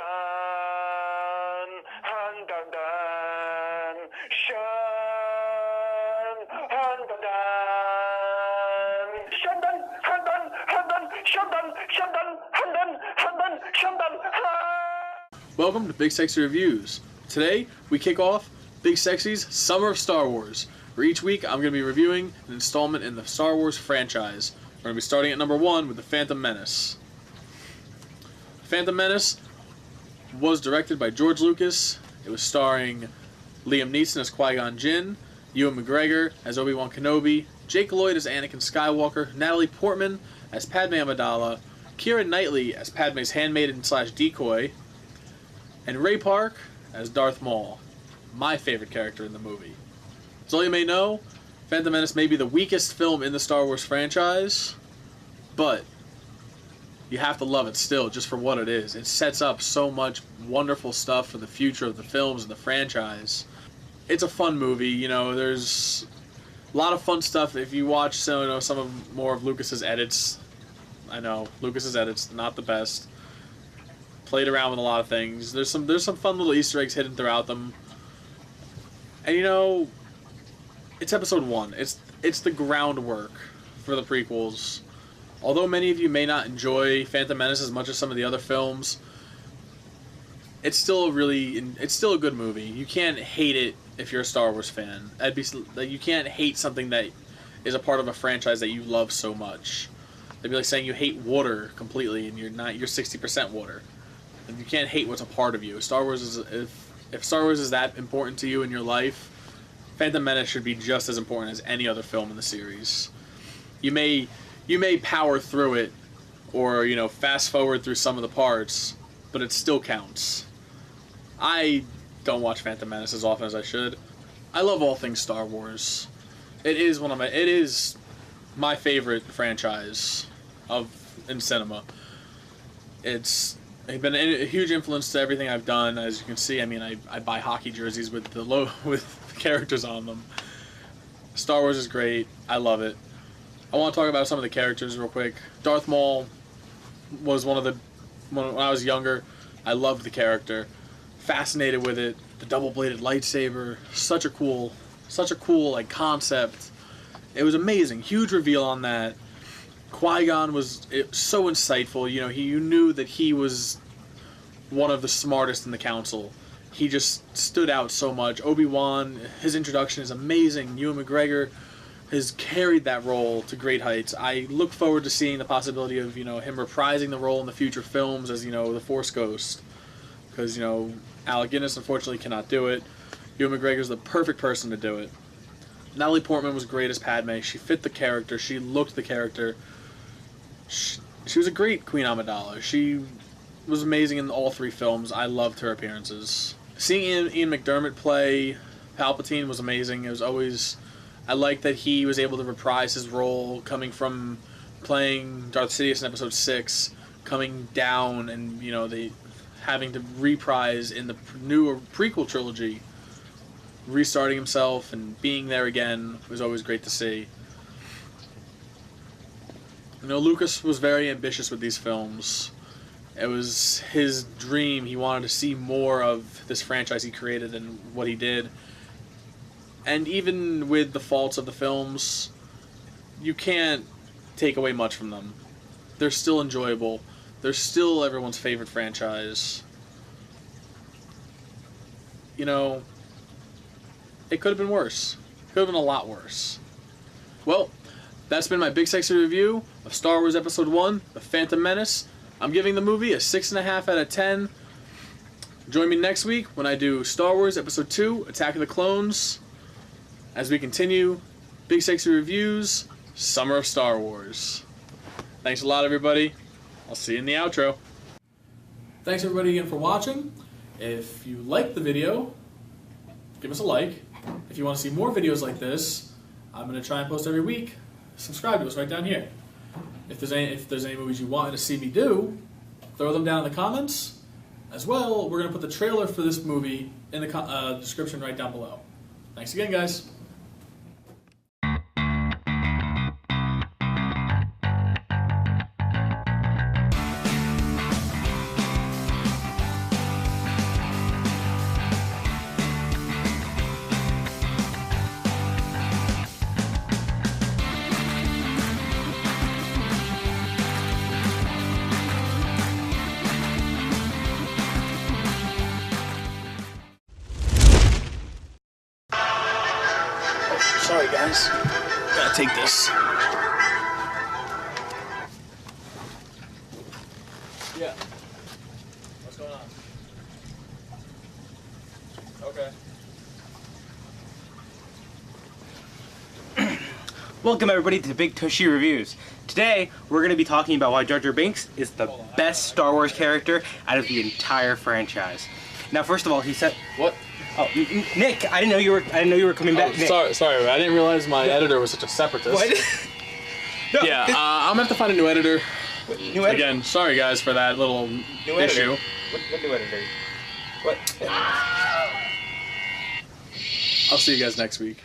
Shun, hun, dun, dun. Shun, hun, dun, dun. Shun, dun, hun, dun, hun, dun. Shun, dun, shun, dun, hun, dun, hun, dun, shun, dun, hun. Welcome to Big Sexy Reviews. Today, we kick off Big Sexy's Summer of Star Wars, where each week I'm going to be reviewing an installment in the Star Wars franchise. We're going to be starting at number 1 with The Phantom Menace. Phantom Menace was directed by George Lucas. It was starring Liam Neeson as Qui-Gon Jinn, Ewan McGregor as Obi-Wan Kenobi, Jake Lloyd as Anakin Skywalker, Natalie Portman as Padme Amidala, Keira Knightley as Padme's handmaiden/decoy, and Ray Park as Darth Maul, my favorite character in the movie. As all you may know, Phantom Menace may be the weakest film in the Star Wars franchise, but you have to love it still just for what it is. It sets up so much wonderful stuff for the future of the films and the franchise. It's a fun movie, you know, there's a lot of fun stuff. If you watch some of more of Lucas's edits, I know, Lucas's edits, not the best. Played around with a lot of things. There's some fun little Easter eggs hidden throughout them. And you know, it's episode 1. It's the groundwork for the prequels. Although many of you may not enjoy Phantom Menace as much as some of the other films, it's still a good movie. You can't hate it if you're a Star Wars fan. You can't hate something that is a part of a franchise that you love so much. It'd be like saying you hate water completely and you're 60% water. And you can't hate what's a part of you. Star Wars is if Star Wars is that important to you in your life, Phantom Menace should be just as important as any other film in the series. You may power through it, or fast forward through some of the parts, but it still counts. I don't watch Phantom Menace as often as I should. I love all things Star Wars. It is my favorite franchise in cinema. It's been a huge influence to everything I've done. As you can see, I mean, I buy hockey jerseys with the characters on them. Star Wars is great. I love it. I want to talk about some of the characters real quick. Darth Maul was when I was younger, I loved the character. Fascinated with it. The double-bladed lightsaber, such a cool like concept. It was amazing. Huge reveal on that. Qui-Gon was so insightful. You knew that he was one of the smartest in the council. He just stood out so much. Obi-Wan, his introduction is amazing. Ewan McGregor has carried that role to great heights. I look forward to seeing the possibility of him reprising the role in the future films as the Force Ghost, because Alec Guinness unfortunately cannot do it. Ewan McGregor's the perfect person to do it. Natalie Portman was great as Padme. She fit the character. She looked the character. She was a great Queen Amidala. She was amazing in all 3 films. I loved her appearances. Seeing Ian McDiarmid play Palpatine was amazing. I liked that he was able to reprise his role, coming from playing Darth Sidious in Episode 6, coming down and having to reprise in the newer prequel trilogy, restarting himself and being there again was always great to see. Lucas was very ambitious with these films. It was his dream. He wanted to see more of this franchise he created and what he did. And even with the faults of the films, you can't take away much from them. They're still enjoyable. They're still everyone's favorite franchise. It could have been worse. Could have been a lot worse. Well, that's been my Big Sexy review of Star Wars Episode 1, The Phantom Menace. I'm giving the movie a 6.5 out of 10. Join me next week when I do Star Wars Episode 2, Attack of the Clones, as we continue Big Sexy Reviews, Summer of Star Wars. Thanks a lot, everybody. I'll see you in the outro. Thanks, everybody, again for watching. If you liked the video, give us a like. If you want to see more videos like this, I'm going to try and post every week. Subscribe to us right down here. If there's any movies you want to see me do, throw them down in the comments. As well, we're going to put the trailer for this movie in the description right down below. Thanks again, guys. Sorry, guys. Gotta take this. Yeah. What's going on? Okay. Welcome everybody to Big Tushy Reviews. Today we're going to be talking about why Jar Jar Binks is the best Star Wars character out of the entire franchise. Now, first of all, he said, What? "Oh, Nick, I didn't know you were coming back." Nick. Sorry. I didn't realize my editor was such a separatist. What? No, Yeah, I'm gonna have to find a new editor. new editor. Again, sorry guys for that little New issue. editor. What new editor? What? I'll see you guys next week.